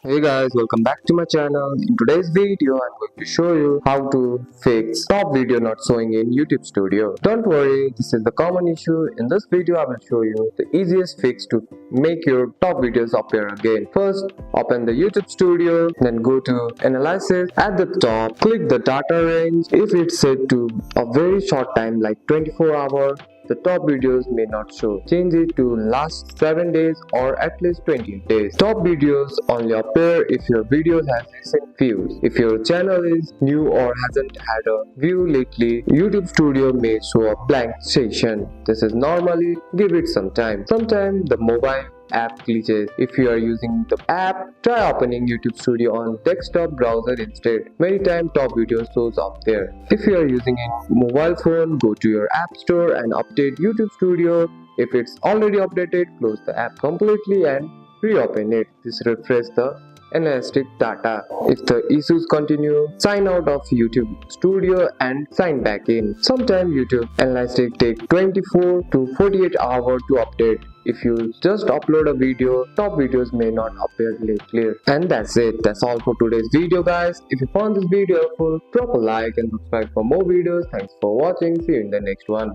Hey guys, welcome back to my channel. In today's video, I'm going to show you how to fix top video not showing in YouTube Studio. Don't worry, this is the common issue. In this video, I will show you the easiest fix to make your top videos appear again. First, open the YouTube Studio, then go to Analysis. At the top, click the data range. If it's set to a very short time like 24 hours, the top videos may not show. Change it to last 7 days or at least 28 days. Top videos only appear if your video has recent views. If your channel is new or hasn't had a view lately, YouTube Studio may show a blank session. This is normally, give it some time. Sometimes the mobile app glitches. If you are using the app, try opening YouTube Studio on desktop browser instead. Many times top video shows up there. If you are using a mobile phone, go to your app store and update YouTube Studio. If it's already updated, close the app completely and reopen it. This refreshes the elastic data. If the issues continue, sign out of YouTube Studio and sign back in. Sometimes YouTube Elastic take 24 to 48 hours to update. If you just upload a video, top videos may not appear clear. And that's it. That's all for today's video, guys. If you found this video helpful, drop a like and subscribe for more videos. Thanks for watching. See you in the next one.